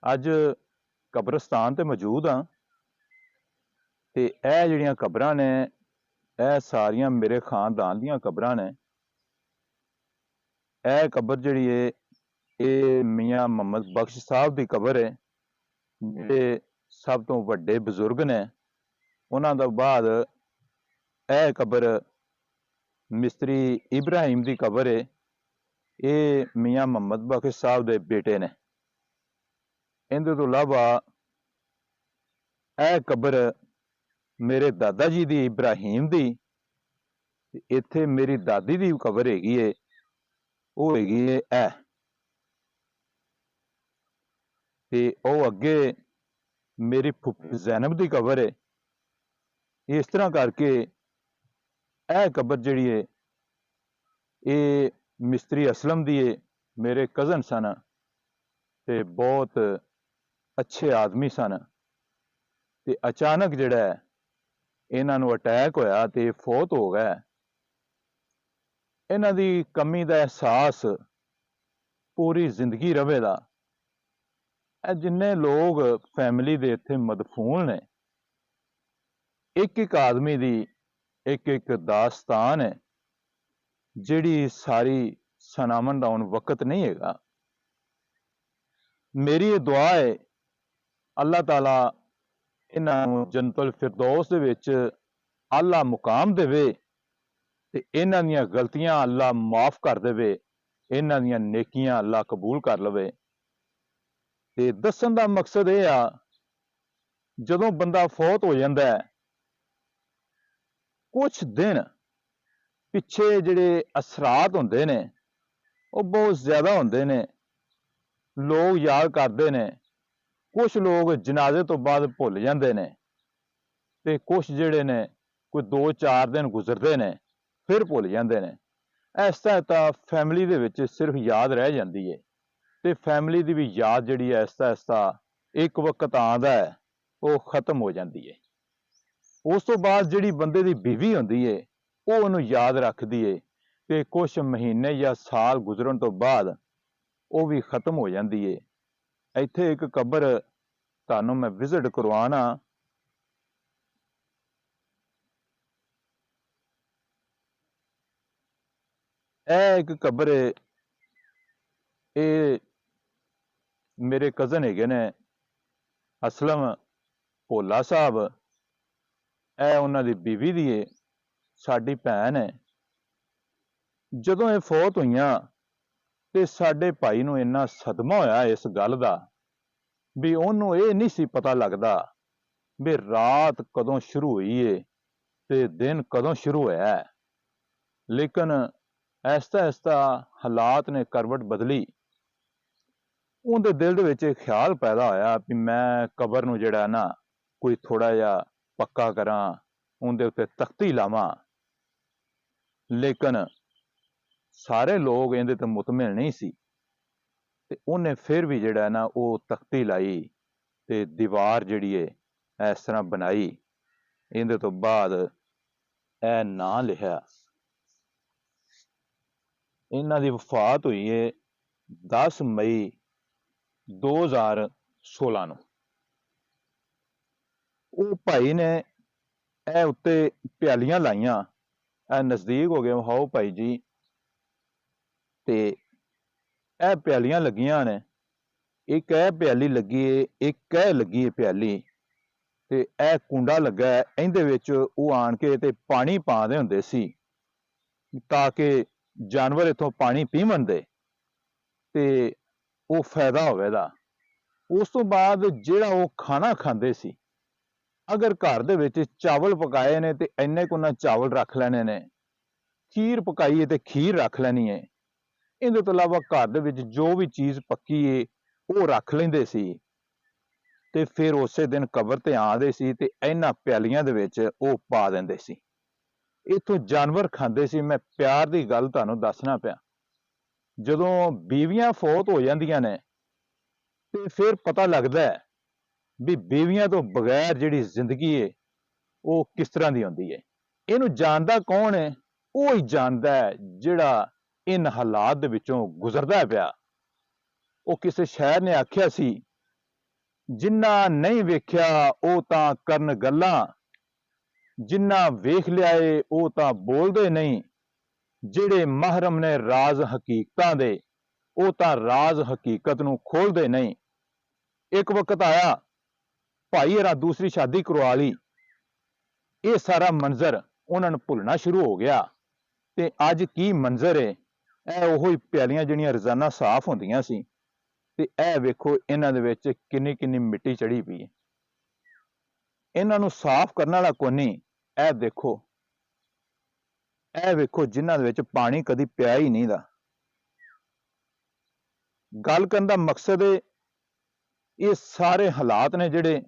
ਅੱਜ ਕਬਰਸਤਾਨ ਤੇ ਮੌਜੂਦ ਹਾਂ ਤੇ ਇਹ ਜਿਹੜੀਆਂ ਕਬਰਾਂ ਨੇ ਇਹ ਸਾਰੀਆਂ ਮੇਰੇ ਖਾਨਦਾਨ ਦੀਆਂ ਕਬਰਾਂ ਨੇ। ਇਹ ਕਬਰ ਜਿਹੜੀ ਹੈ ਇਹ ਮੀਆਂ ਮੁਹੰਮਦ ਬਖਸ਼ ਸਾਹਿਬ ਦੀ ਕਬਰ ਹੈ, ਜਿਹੜੇ ਸਭ ਤੋਂ ਵੱਡੇ ਬਜ਼ੁਰਗ ਨੇ। ਉਹਨਾਂ ਤੋਂ ਬਾਅਦ ਇਹ ਕਬਰ ਮਿਸਤਰੀ ਇਬਰਾਹਿਮ ਦੀ ਕਬਰ ਹੈ। ਇਹ ਮੀਆਂ ਮੁਹੰਮਦ ਬਖਸ਼ ਸਾਹਿਬ ਦੇ ਬੇਟੇ ਨੇ। ਇਹਦੇ ਤੋਂ ਇਲਾਵਾ ਇਹ ਕਬਰ ਮੇਰੇ ਦਾਦਾ ਜੀ ਦੀ ਇਬਰਾਹਿਮ ਦੀ, ਇੱਥੇ ਮੇਰੀ ਦਾਦੀ ਦੀ ਕਬਰ ਹੈਗੀ ਹੈ, ਉਹ ਹੈਗੀ ਹੈ ਇਹ। ਤੇ ਉਹ ਅੱਗੇ ਮੇਰੀ ਫੁੱਫੀ ਜ਼ੈਨਬ ਦੀ ਕਬਰ ਹੈ। ਇਸ ਤਰ੍ਹਾਂ ਕਰਕੇ ਇਹ ਕਬਰ ਜਿਹੜੀ ਹੈ ਇਹ ਮਿਸਤਰੀ ਅਸਲਮ ਦੀ ਹੈ, ਮੇਰੇ ਕਜ਼ਨ ਸਨ ਤੇ ਬਹੁਤ ਅੱਛੇ ਆਦਮੀ ਸਨ। ਤੇ ਅਚਾਨਕ ਜਿਹੜਾ ਹੈ ਇਹਨਾਂ ਨੂੰ ਅਟੈਕ ਹੋਇਆ ਤੇ ਫੌਤ ਹੋ ਗਏ। ਇਹਨਾਂ ਦੀ ਕਮੀ ਦਾ ਅਹਿਸਾਸ ਪੂਰੀ ਜ਼ਿੰਦਗੀ ਰਵੇਗਾ। ਇਹ ਜਿੰਨੇ ਲੋਕ ਫੈਮਿਲੀ ਦੇ ਇੱਥੇ ਮਦਫੂਨ ਨੇ, ਇੱਕ ਇੱਕ ਆਦਮੀ ਦੀ ਇੱਕ ਇੱਕ ਦਾਸਤਾਨ ਹੈ, ਜਿਹੜੀ ਸਾਰੀ ਸੁਣਾਉਣ ਦਾ ਹੁਣ ਵਕਤ ਨਹੀਂ ਹੈਗਾ। ਮੇਰੀ ਇਹ ਦੁਆ ਹੈ ਅੱਲਾਹ ਤਾਲਾ ਇਹਨਾਂ ਨੂੰ ਜੰਨਤੁਲ ਫਿਰਦੌਸ ਦੇ ਵਿੱਚ ਆਲਾ ਮੁਕਾਮ ਦੇਵੇ ਤੇ ਇਹਨਾਂ ਦੀਆਂ ਗਲਤੀਆਂ ਅੱਲਾਹ ਮਾਫ ਕਰ ਦੇਵੇ, ਇਹਨਾਂ ਦੀਆਂ ਨੇਕੀਆਂ ਅੱਲਾਹ ਕਬੂਲ ਕਰ ਲਵੇ। ਤੇ ਦੱਸਣ ਦਾ ਮਕਸਦ ਇਹ ਆ, ਜਦੋਂ ਬੰਦਾ ਫੌਤ ਹੋ ਜਾਂਦਾ ਹੈ ਕੁਛ ਦਿਨ ਪਿੱਛੇ ਜਿਹੜੇ ਅਸਰਾਤ ਹੁੰਦੇ ਨੇ ਉਹ ਬਹੁਤ ਜ਼ਿਆਦਾ ਹੁੰਦੇ ਨੇ। ਲੋਕ ਯਾਦ ਕਰਦੇ ਨੇ, ਕੁਛ ਲੋਕ ਜਨਾਜ਼ੇ ਤੋਂ ਬਾਅਦ ਭੁੱਲ ਜਾਂਦੇ ਨੇ ਤੇ ਕੁਛ ਜਿਹੜੇ ਨੇ ਕੋਈ 2-4 ਦਿਨ ਗੁਜ਼ਰਦੇ ਨੇ ਫਿਰ ਭੁੱਲ ਜਾਂਦੇ ਨੇ। ਇਸ ਤਰ੍ਹਾਂ ਤਾਂ ਫੈਮਿਲੀ ਦੇ ਵਿੱਚ ਸਿਰਫ ਯਾਦ ਰਹਿ ਜਾਂਦੀ ਹੈ ਤੇ ਫੈਮਿਲੀ ਦੀ ਵੀ ਯਾਦ ਜਿਹੜੀ ਹੈ ਆਹਿਸਤਾ ਇੱਕ ਵਕਤ ਆਉਂਦਾ ਹੈ ਉਹ ਖਤਮ ਹੋ ਜਾਂਦੀ ਹੈ। ਉਸ ਤੋਂ ਬਾਅਦ ਜਿਹੜੀ ਬੰਦੇ ਦੀ ਬੀਵੀ ਹੁੰਦੀ ਹੈ ਉਹ ਉਹਨੂੰ ਯਾਦ ਰੱਖਦੀ ਹੈ ਤੇ ਕੁਝ ਮਹੀਨੇ ਜਾਂ ਸਾਲ ਗੁਜ਼ਰਨ ਤੋਂ ਬਾਅਦ ਉਹ ਵੀ ਖਤਮ ਹੋ ਜਾਂਦੀ ਹੈ। ਇੱਥੇ ਇੱਕ ਕਬਰ ਤੁਹਾਨੂੰ ਮੈਂ ਵਿਜ਼ਿਟ ਕਰਵਾਉਣਾ। ਇਹ ਇੱਕ ਕਬਰ ਹੈ, ਇਹ ਮੇਰੇ ਕਜ਼ਨ ਹੈਗੇ ਨੇ ਅਸਲਮ ਭੋਲਾ ਸਾਹਿਬ। ਇਹ ਉਹਨਾਂ ਦੀ ਬੀਵੀ ਦੀ ਹੈ, ਸਾਡੀ ਭੈਣ ਹੈ। ਜਦੋਂ ਇਹ ਫੌਤ ਹੋਈਆਂ ਤੇ ਸਾਡੇ ਭਾਈ ਨੂੰ ਇੰਨਾ ਸਦਮਾ ਹੋਇਆ ਇਸ ਗੱਲ ਦਾ ਵੀ ਉਹਨੂੰ ਇਹ ਨਹੀਂ ਸੀ ਪਤਾ ਲੱਗਦਾ ਵੀ ਰਾਤ ਕਦੋਂ ਸ਼ੁਰੂ ਹੋਈ ਏ ਤੇ ਦਿਨ ਕਦੋਂ ਸ਼ੁਰੂ ਹੋਇਆ। ਲੇਕਿਨ ਐਸਤਾ ਹਾਲਾਤ ਨੇ ਕਰਵਟ ਬਦਲੀ। ਉਹਦੇ ਦਿਲ ਦੇ ਵਿੱਚ ਖਿਆਲ ਪੈਦਾ ਹੋਇਆ ਵੀ ਮੈਂ ਕਬਰ ਨੂੰ ਜਿਹੜਾ ਨਾ ਕੋਈ ਥੋੜਾ ਜਿਹਾ ਪੱਕਾ ਕਰਾਂ, ਉਹਦੇ ਉੱਤੇ ਤਖਤੀ ਲਾਵਾਂ। ਲੇਕਿਨ ਸਾਰੇ ਲੋਕ ਇਹਦੇ ਤੇ ਮੁਤਮਿਨ ਨਹੀਂ ਸੀ ਤੇ ਉਹਨੇ ਫਿਰ ਵੀ ਜਿਹੜਾ ਨਾ ਉਹ ਤਖਤੀ ਲਾਈ ਤੇ ਦੀਵਾਰ ਜਿਹੜੀ ਹੈ ਇਸ ਤਰ੍ਹਾਂ ਬਣਾਈ। ਇਹਦੇ ਤੋਂ ਬਾਅਦ ਇਹ ਨਾਂ ਲਿਖਿਆ। ਇਹਨਾਂ ਦੀ ਵਫਾਤ ਹੋਈ ਹੈ 10 ਮਈ 2016 ਨੂੰ। ਉਹ ਭਾਈ ਨੇ ਇਹ ਉੱਤੇ ਪਿਆਲੀਆਂ ਲਾਈਆਂ। ਇਹ ਨਜ਼ਦੀਕ ਹੋ ਗਏ, ਹਾਓ ਭਾਈ ਜੀ। ਤੇ ਇਹ ਪਿਆਲੀਆਂ ਲੱਗੀਆਂ ਨੇ, ਇੱਕ ਇਹ ਪਿਆਲੀ ਲੱਗੀ ਏ, ਇੱਕ ਇਹ ਲੱਗੀ ਏ ਪਿਆਲੀ, ਤੇ ਇਹ ਕੁੰਡਾ ਲੱਗਾ ਹੈ। ਇਹਦੇ ਵਿੱਚ ਉਹ ਆਣ ਕੇ ਤੇ ਪਾਣੀ ਪਾਉਂਦੇ ਹੁੰਦੇ ਸੀ ਤਾਂ ਕਿ ਜਾਨਵਰ ਇੱਥੋਂ ਪਾਣੀ ਪੀਵਣ ਦੇ ਤੇ ਉਹ ਫਾਇਦਾ ਹੋਵੇਗਾ। ਉਸ ਤੋਂ ਬਾਅਦ ਜਿਹੜਾ ਉਹ ਖਾਣਾ ਖਾਂਦੇ ਸੀ, ਅਗਰ ਘਰ ਦੇ ਵਿੱਚ ਚਾਵਲ ਪਕਾਏ ਨੇ ਤੇ ਇੰਨੇ ਕੁ ਉਹਨਾਂ ਚਾਵਲ ਰੱਖ ਲੈਣੇ ਨੇ, ਖੀਰ ਪਕਾਈਏ ਤੇ ਖੀਰ ਰੱਖ ਲੈਣੀ ਹੈ। ਇਹਦੇ ਤੋਂ ਇਲਾਵਾ ਘਰ ਦੇ ਵਿੱਚ ਜੋ ਵੀ ਚੀਜ਼ ਪੱਕੀ ਏ ਉਹ ਰੱਖ ਲੈਂਦੇ ਸੀ ਤੇ ਫਿਰ ਉਸੇ ਦਿਨ ਕਬਰ ਤੇ ਆਉਂਦੇ ਸੀ ਤੇ ਇਹਨਾਂ ਪਿਆਲੀਆਂ ਦੇ ਵਿੱਚ ਉਹ ਪਾ ਦਿੰਦੇ ਸੀ। ਇੱਥੋਂ ਜਾਨਵਰ ਖਾਂਦੇ ਸੀ। ਮੈਂ ਪਿਆਰ ਦੀ ਗੱਲ ਤੁਹਾਨੂੰ ਦੱਸਣਾ ਪਿਆ। ਜਦੋਂ ਬੀਵੀਆਂ ਫੌਤ ਹੋ ਜਾਂਦੀਆਂ ਨੇ ਤੇ ਫਿਰ ਪਤਾ ਲੱਗਦਾ ਹੈ ਵੀ ਬੀਵੀਆਂ ਤੋਂ ਬਗੈਰ ਜਿਹੜੀ ਜ਼ਿੰਦਗੀ ਹੈ ਉਹ ਕਿਸ ਤਰ੍ਹਾਂ ਦੀ ਹੁੰਦੀ ਹੈ। ਇਹਨੂੰ ਜਾਣਦਾ ਕੌਣ ਹੈ? ਉਹ ਹੀ ਜਾਣਦਾ ਹੈ ਜਿਹੜਾ ਇਨ ਹਾਲਾਤ ਦੇ ਵਿੱਚੋਂ ਗੁਜ਼ਰਦਾ ਪਿਆ। ਉਹ ਕਿਸੇ ਸ਼ਾਇਰ ਨੇ ਆਖਿਆ ਸੀ ਜਿਨ੍ਹਾਂ ਨਹੀਂ ਵੇਖਿਆ ਉਹ ਤਾਂ ਕਰਨ ਗੱਲਾਂ, ਜਿਨ੍ਹਾਂ ਵੇਖ ਲਿਆ ਏ ਉਹ ਤਾਂ ਬੋਲਦੇ ਨਹੀਂ। ਜਿਹੜੇ ਮਹਿਰਮ ਨੇ ਰਾਜ਼ ਹਕੀਕਤਾਂ ਦੇ, ਉਹ ਤਾਂ ਰਾਜ਼ ਹਕੀਕਤ ਨੂੰ ਖੋਲਦੇ ਨਹੀਂ। ਇੱਕ ਵਕਤ ਆਇਆ, ਭਾਈ ਹਰਾ ਦੂਸਰੀ ਸ਼ਾਦੀ ਕਰਵਾ ਲਈ। ਇਹ ਸਾਰਾ ਮੰਜ਼ਰ ਉਹਨਾਂ ਨੂੰ ਭੁੱਲਣਾ ਸ਼ੁਰੂ ਹੋ ਗਿਆ। ਤੇ ਅੱਜ ਕੀ ਮੰਜ਼ਰ ਏ, ਇਹ ਉਹੋ ਹੀ ਪਿਆਲੀਆਂ ਜਿਹੜੀਆਂ ਰੋਜ਼ਾਨਾ ਸਾਫ਼ ਹੁੰਦੀਆਂ ਸੀ, ਤੇ ਇਹ ਵੇਖੋ ਇਹਨਾਂ ਦੇ ਵਿੱਚ ਕਿੰਨੀ ਕਿੰਨੀ ਮਿੱਟੀ ਚੜੀ ਪਈ ਹੈ। ਇਹਨਾਂ ਨੂੰ ਸਾਫ਼ ਕਰਨ ਵਾਲਾ ਕੋਨੀ। ਇਹ ਦੇਖੋ, ਇਹ ਵੇਖੋ ਜਿਨ੍ਹਾਂ ਦੇ ਵਿੱਚ ਪਾਣੀ ਕਦੀ ਪਿਆ ਹੀ ਨਹੀਂ ਦਾ। ਗੱਲ ਕਰਨ ਦਾ ਮਕਸਦ ਇਹ ਸਾਰੇ ਹਾਲਾਤ ਨੇ ਜਿਹੜੇ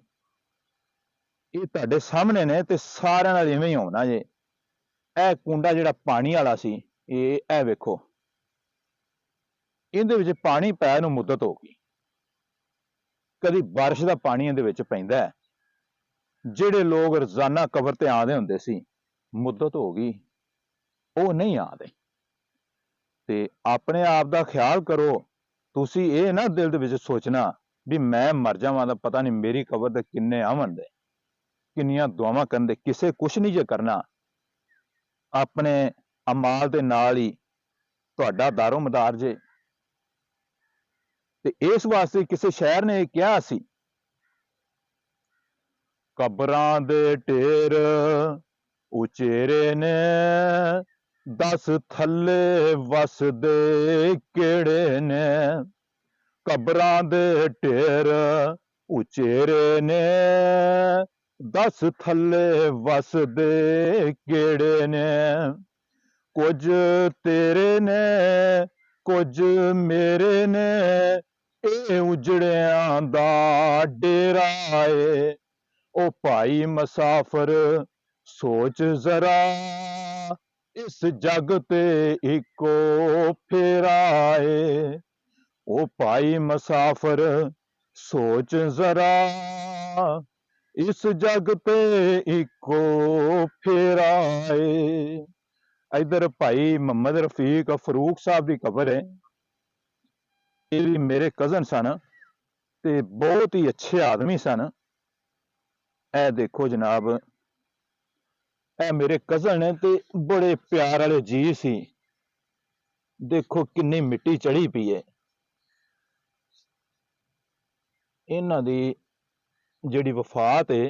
ਇਹ ਤੁਹਾਡੇ ਸਾਹਮਣੇ ਨੇ, ਤੇ ਸਾਰਿਆਂ ਨਾਲ ਇਵੇਂ ਹੀ ਹੋਣਾ ਜੇ। ਇਹ ਕੁੰਡਾ ਜਿਹੜਾ ਪਾਣੀ ਵਾਲਾ ਸੀ, ਇਹ ਵੇਖੋ, ਇਹਦੇ ਵਿੱਚ ਪਾਣੀ ਪੈਣ ਨੂੰ ਮੁੱਦਤ ਹੋ ਗਈ। ਕਦੀ ਬਾਰਿਸ਼ ਦਾ ਪਾਣੀ ਇਹਦੇ ਵਿੱਚ ਪੈਂਦਾ ਹੈ। ਜਿਹੜੇ ਲੋਕ ਰੋਜ਼ਾਨਾ ਕਬਰ ਤੇ ਆਉਂਦੇ ਹੁੰਦੇ ਸੀ, ਮੁੱਦਤ ਹੋ ਗਈ, ਉਹ ਨਹੀਂ ਆਉਂਦੇ। ਤੇ ਆਪਣੇ ਆਪ ਦਾ ਖਿਆਲ ਕਰੋ। ਤੁਸੀਂ ਇਹ ਨਾ ਦਿਲ ਦੇ ਵਿੱਚ ਸੋਚਣਾ ਵੀ ਮੈਂ ਮਰ ਜਾਵਾਂ ਤਾਂ ਪਤਾ ਨਹੀਂ ਮੇਰੀ ਕਬਰ ਤੇ ਕਿੰਨੇ ਆਵਣ ਦੇ, ਕਿੰਨੀਆਂ ਦੁਆਵਾਂ ਕਰਨ ਦੇ। ਕਿਸੇ ਕੁਛ ਨਹੀਂ ਜੇ ਕਰਨਾ, ਆਪਣੇ ਅਮਾਲ ਦੇ ਨਾਲ ਹੀ ਤੁਹਾਡਾ ਦਾਰੋ ਮਦਾਰ ਜੇ। ਤੇ ਇਸ ਵਾਸਤੇ ਕਿਸੇ ਸ਼ਾਇਰ ਨੇ ਇਹ ਕਿਹਾ ਸੀ, ਕਬਰਾਂ ਦੇ ਢੇਰ ਉਚੇਰੇ ਨੇ, ਦੱਸ ਥੱਲੇ ਵਸਦੇ ਕਿਹੜੇ ਨੇ। ਕਬਰਾਂ ਦੇ ਢੇਰ ਉਚੇਰੇ ਨੇ, ਦੱਸ ਥੱਲੇ ਵਸਦੇ ਕਿਹੜੇ ਨੇ। ਕੁਝ ਤੇਰੇ ਨੇ ਕੁਝ ਮੇਰੇ ਨੇ, ਇਹ ਉਜੜਿਆਂ ਦਾ ਡੇਰਾ ਏ। ਉਹ ਭਾਈ ਮੁਸਾਫਰ ਸੋਚ ਜ਼ਰਾ, ਇਸ ਜੱਗ ਤੇ ਇੱਕੋ ਫੇਰਾ ਏ। ਉਹ ਭਾਈ ਮੁਸਾਫਰ ਸੋਚ ਜ਼ਰਾ, ਇਸ ਜੱਗ ਤੇ ਇੱਕੋ ਫੇਰਾ ਏ। ਇਧਰ ਭਾਈ ਮੁਹੰਮਦ ਰਫੀਕ ਫਰੂਕ ਸਾਹਿਬ ਦੀ ਕਬਰ ਹੈ। ਇਹ ਵੀ ਮੇਰੇ ਕਜ਼ਨ ਸਨ ਤੇ ਬਹੁਤ ਹੀ ਅੱਛੇ ਆਦਮੀ ਸਨ। ਇਹ ਦੇਖੋ ਜਨਾਬ, ਇਹ ਮੇਰੇ ਕਜ਼ਨ ਨੇ ਤੇ ਬੜੇ ਪਿਆਰ ਵਾਲੇ ਜੀ ਸੀ। ਦੇਖੋ ਕਿੰਨੀ ਮਿੱਟੀ ਚੜੀ ਪਈ ਹੈ। ਇਹਨਾਂ ਦੀ ਜਿਹੜੀ ਵਫਾਤ ਹੈ,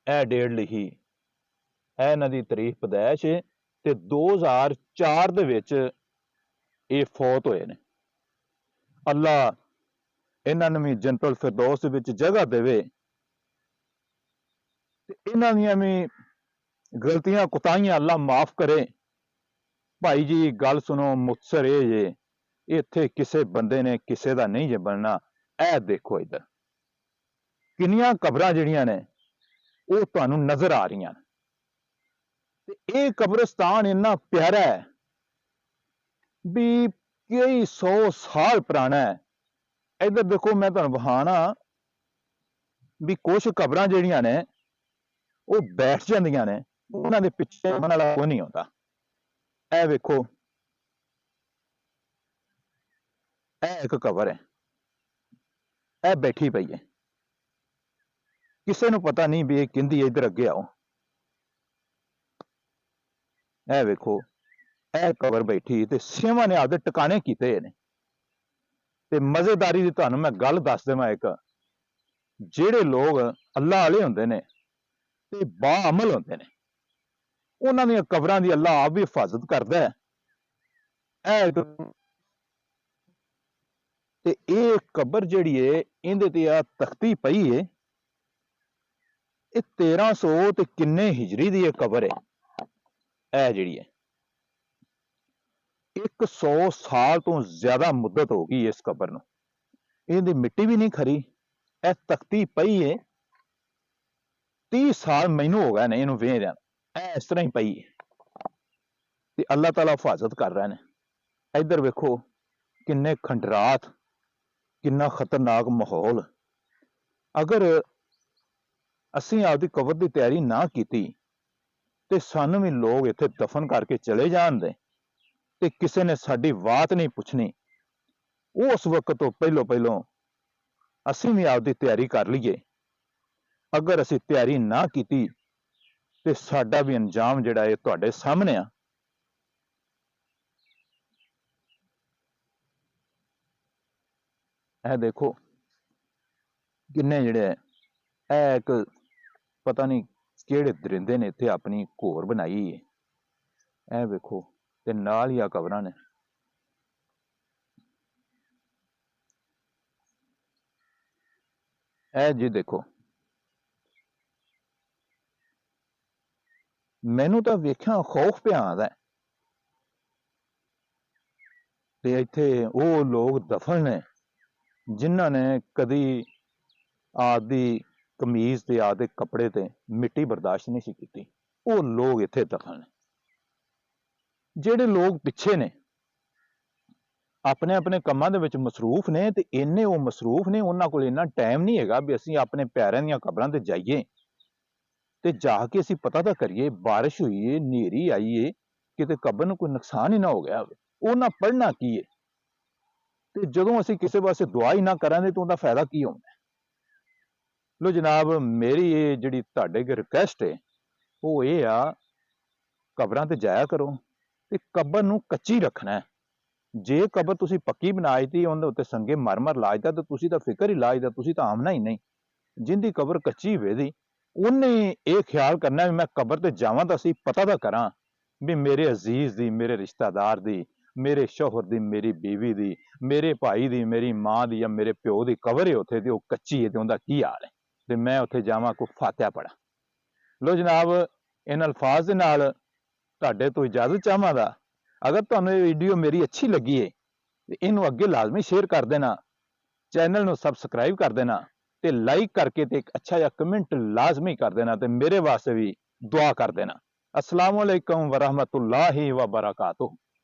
ਇਹ ਡੇਟ ਲਿਖੀ, ਇਹ ਇਹਨਾਂ ਦੀ ਤਾਰੀਖ ਪੈਦਾਇਸ਼ ਹੈ ਤੇ 2004 ਦੇ ਵਿੱਚ ਇਹ ਫੌਤ ਹੋਏ ਨੇ। ਅੱਲਾ ਇਹਨਾਂ ਨੂੰ ਵੀ ਜੰਨਤੁਲ ਫਿਰਦੌਸ ਦੇ ਵਿੱਚ ਜਗ੍ਹਾ ਦੇਵੇ, ਤੇ ਇਹਨਾਂ ਦੀਆਂ ਵੀ ਗਲਤੀਆਂ ਕੁਤਾਹੀਆਂ ਅੱਲਾ ਮਾਫ ਕਰੇ। ਭਾਈ ਜੀ ਗੱਲ ਸੁਣੋ, ਮੁਕਤਸਰ ਇਹ ਜੇ, ਇੱਥੇ ਕਿਸੇ ਬੰਦੇ ਨੇ ਕਿਸੇ ਦਾ ਨਹੀਂ ਜੇ ਬਣਨਾ। ਇਹ ਦੇਖੋ ਇੱਧਰ ਕਿੰਨੀਆਂ ਕਬਰਾਂ ਜਿਹੜੀਆਂ ਨੇ ਉਹ ਤੁਹਾਨੂੰ ਨਜ਼ਰ ਆ ਰਹੀਆਂ ਨੇ। ਤੇ ਇਹ ਕਬਰਸਤਾਨ ਇੰਨਾ ਪਿਆਰਾ ਹੈ ਵੀ ਕਈ 100 ਸਾਲ ਪੁਰਾਣਾ ਹੈ। ਇੱਧਰ ਦੇਖੋ, ਮੈਂ ਤੁਹਾਨੂੰ ਵਹਾਣਾ ਵੀ ਕੁਛ ਕਬਰਾਂ ਜਿਹੜੀਆਂ ਨੇ ਉਹ ਬੈਠ ਜਾਂਦੀਆਂ ਨੇ, ਉਹਨਾਂ ਦੇ ਪਿੱਛੇ ਉਹਨਾਂ ਵਾਲਾ ਕੋਈ ਨਹੀਂ ਆਉਂਦਾ। ਇਹ ਵੇਖੋ, ਇਹ ਇੱਕ ਕਬਰ ਹੈ, ਇਹ ਬੈਠੀ ਪਈ ਹੈ, ਕਿਸੇ ਨੂੰ ਪਤਾ ਨਹੀਂ ਵੀ ਇਹ ਕਿੰਦੀ ਹੈ। ਇੱਧਰ ਅੱਗੇ ਆਓ, ਇਹ ਵੇਖੋ, ਇਹ ਕਬਰ ਬੈਠੀ ਤੇ ਸੇਵਾਂ ਨੇ ਆਪਦੇ ਟਿਕਾਣੇ ਕੀਤੇ ਨੇ। ਤੇ ਮਜ਼ੇਦਾਰੀ ਦੀ ਤੁਹਾਨੂੰ ਮੈਂ ਗੱਲ ਦੱਸ ਦੇਵਾਂ ਇੱਕ, ਜਿਹੜੇ ਲੋਕ ਅੱਲਾ ਵਾਲੇ ਹੁੰਦੇ ਨੇ ਤੇ ਬਾਅਮਲ ਹੁੰਦੇ ਨੇ, ਉਹਨਾਂ ਦੀਆਂ ਕਬਰਾਂ ਦੀ ਅੱਲਾ ਆਪ ਵੀ ਹਿਫਾਜ਼ਤ ਕਰਦਾ ਹੈ। ਤੇ ਇਹ ਕਬਰ ਜਿਹੜੀ ਏ, ਇਹਦੇ ਤੇ ਆ ਤਖਤੀ ਪਈ ਏ, ਇਹ 1300 ਤੇ ਕਿੰਨੇ ਹਿਜਰੀ ਦੀ ਇਹ ਕਬਰ ਹੈ। ਇਹ ਜਿਹੜੀ ਹੈ 100 ਸਾਲ ਤੋਂ ਜ਼ਿਆਦਾ ਮੁੱਦਤ ਹੋ ਗਈ ਇਸ ਕਬਰ ਨੂੰ। ਇਹਦੀ ਮਿੱਟੀ ਵੀ ਨਹੀਂ ਖਰੀ, ਇਹ ਤਖਤੀ ਪਈ ਏ। 30 ਸਾਲ ਮੈਨੂੰ ਹੋ ਗਏ ਨੇ ਇਹਨੂੰ ਵੇਖਦਿਆਂ, ਇਹ ਇਸ ਤਰ੍ਹਾਂ ਹੀ ਪਈ ਹੈ ਤੇ ਅੱਲਾਹ ਤਾਲਾ ਹਿਫਾਜ਼ਤ ਕਰ ਰਹੇ ਨੇ। ਇੱਧਰ ਵੇਖੋ ਕਿੰਨੇ ਖੰਡਰਾਤ, ਕਿੰਨਾ ਖਤਰਨਾਕ ਮਾਹੌਲ। ਅਗਰ ਅਸੀਂ ਆਪਦੀ ਕਬਰ ਦੀ ਤਿਆਰੀ ਨਾ ਕੀਤੀ ਤੇ ਸਾਨੂੰ ਵੀ ਲੋਕ ਇੱਥੇ ਦਫਨ ਕਰਕੇ ਚਲੇ ਜਾਣਦੇ ਤੇ ਕਿਸੇ ਨੇ ਸਾਡੀ ਬਾਤ ਨਹੀਂ ਪੁੱਛਣੀ। ਉਸ ਵਕਤ ਤੋਂ ਪਹਿਲੋਂ ਅਸੀਂ ਵੀ ਆਪਦੀ ਤਿਆਰੀ ਕਰ ਲਈਏ। ਅਗਰ ਅਸੀਂ ਤਿਆਰੀ ਨਾ ਕੀਤੀ ਤੇ ਸਾਡਾ ਵੀ ਅੰਜਾਮ ਜਿਹੜਾ ਇਹ ਤੁਹਾਡੇ ਸਾਹਮਣੇ ਆ। ਇਹ ਦੇਖੋ ਕਿੰਨੇ ਜਿਹੜੇ ਇਹ ਇੱਕ ਪਤਾ ਨਹੀਂ ਕਿਹੜੇ ਦਰਿੰਦੇ ਨੇ ਇੱਥੇ ਆਪਣੀ ਘੋਰ ਬਣਾਈ ਹੈ। ਇਹ ਵੇਖੋ ਤੇ ਨਾਲ ਹੀ ਆ ਕਬਰਾਂ ਨੇ। ਇਹ ਜੀ ਦੇਖੋ, ਮੈਨੂੰ ਤਾਂ ਵੇਖਿਆ ਖੌਫ ਪਿਆ ਆਉਂਦਾ। ਤੇ ਇੱਥੇ ਉਹ ਲੋਕ ਦਫਨ ਨੇ ਜਿਨ੍ਹਾਂ ਨੇ ਕਦੀ ਆਪਦੀ ਕਮੀਜ਼ ਤੇ ਆਪਦੇ ਕੱਪੜੇ ਤੇ ਮਿੱਟੀ ਬਰਦਾਸ਼ਤ ਨਹੀਂ ਸੀ ਕੀਤੀ। ਉਹ ਲੋਕ ਇੱਥੇ ਦਫਨ ਨੇ। ਜਿਹੜੇ ਲੋਕ ਪਿੱਛੇ ਨੇ ਆਪਣੇ ਆਪਣੇ ਕੰਮਾਂ ਦੇ ਵਿੱਚ ਮਸਰੂਫ ਨੇ, ਤੇ ਇੰਨੇ ਉਹ ਮਸਰੂਫ ਨੇ, ਉਹਨਾਂ ਕੋਲ ਇੰਨਾ ਟਾਈਮ ਨਹੀਂ ਹੈਗਾ ਵੀ ਅਸੀਂ ਆਪਣੇ ਪਿਆਰਿਆਂ ਦੀਆਂ ਕਬਰਾਂ ਤੇ ਜਾਈਏ ਤੇ ਜਾ ਕੇ ਅਸੀਂ ਪਤਾ ਤਾਂ ਕਰੀਏ ਬਾਰਿਸ਼ ਹੋਈ ਏ, ਹਨੇਰੀ ਆਈ ਏ, ਕਿਤੇ ਕਬਰ ਨੂੰ ਕੋਈ ਨੁਕਸਾਨ ਹੀ ਨਾ ਹੋ ਗਿਆ ਹੋਵੇ। ਉਹਨਾਂ ਪੜ੍ਹਨਾ ਕੀ ਏ? ਤੇ ਜਦੋਂ ਅਸੀਂ ਕਿਸੇ ਵਾਸਤੇ ਦੁਆ ਹੀ ਨਾ ਕਰਾਂਗੇ ਤਾਂ ਉਹਦਾ ਫਾਇਦਾ ਕੀ ਹੋਣਾ? ਲੋ ਜਨਾਬ, ਮੇਰੀ ਇਹ ਜਿਹੜੀ ਤੁਹਾਡੇ ਅੱਗੇ ਰਿਕੁਐਸਟ ਹੈ ਉਹ ਇਹ ਆ, ਕਬਰਾਂ ਤੇ ਜਾਇਆ ਕਰੋ ਤੇ ਕਬਰ ਨੂੰ ਕੱਚੀ ਰੱਖਣਾ। ਜੇ ਕਬਰ ਤੁਸੀਂ ਪੱਕੀ ਬਣਾ ਦਿੱਤੀ, ਉਹਦੇ ਉੱਤੇ ਸੰਗੇ ਮਰਮਰ ਲਾ ਦਿੱਤਾ, ਤੇ ਤੁਸੀਂ ਤਾਂ ਫਿਕਰ ਹੀ ਲਾ ਦਿੱਤਾ, ਤੁਸੀਂ ਤਾਂ ਆਮਨਾ ਹੀ ਨਹੀਂ। ਜਿੰਦੀ ਕਬਰ ਕੱਚੀ ਹੋਵੇਗੀ ਉਹਨੇ ਇਹ ਖਿਆਲ ਕਰਨਾ ਵੀ ਮੈਂ ਕਬਰ ਤੇ ਜਾਵਾਂ ਤਾਂ ਅਸੀਂ ਪਤਾ ਤਾਂ ਕਰਾਂ ਵੀ ਮੇਰੇ ਅਜ਼ੀਜ਼ ਦੀ, ਮੇਰੇ ਰਿਸ਼ਤੇਦਾਰ ਦੀ, ਮੇਰੇ ਸ਼ੌਹਰ ਦੀ, ਮੇਰੀ ਬੀਵੀ ਦੀ, ਮੇਰੇ ਭਾਈ ਦੀ, ਮੇਰੀ ਮਾਂ ਦੀ ਜਾਂ ਮੇਰੇ ਪਿਓ ਦੀ ਕਬਰ ਹੈ ਉੱਥੇ, ਤੇ ਉਹ ਕੱਚੀ ਹੈ ਤੇ ਉਹਦਾ ਕੀ ਹਾਲ ਹੈ, ਤੇ ਮੈਂ ਉੱਥੇ ਜਾਵਾਂ ਕੋਈ ਫਾਤਿਹਾ ਪੜਾਂ। ਲੋ ਜਨਾਬ, ਇਹਨਾਂ ਅਲਫਾਜ਼ ਦੇ ਨਾਲ ਤੁਹਾਡੇ ਤੋਂ ਇਜਾਜ਼ਤ ਚਾਹਾਂਗਾ। ਅਗਰ ਤੁਹਾਨੂੰ ਇਹ ਵੀਡੀਓ ਮੇਰੀ ਅੱਛੀ ਲੱਗੀ ਹੈ ਤੇ ਇਹਨੂੰ ਅੱਗੇ ਲਾਜ਼ਮੀ ਸ਼ੇਅਰ ਕਰ ਦੇਣਾ, ਚੈਨਲ ਨੂੰ ਸਬਸਕ੍ਰਾਈਬ ਕਰ ਦੇਣਾ ਤੇ ਲਾਈਕ ਕਰਕੇ ਤੇ ਇੱਕ ਅੱਛਾ ਜਿਹਾ ਕਮੈਂਟ ਲਾਜ਼ਮੀ ਕਰ ਦੇਣਾ ਤੇ ਮੇਰੇ ਵਾਸਤੇ ਵੀ ਦੁਆ ਕਰ ਦੇਣਾ। अस्सलाम वालेकुम वरहमतुल्लाहि व बरकातुहू।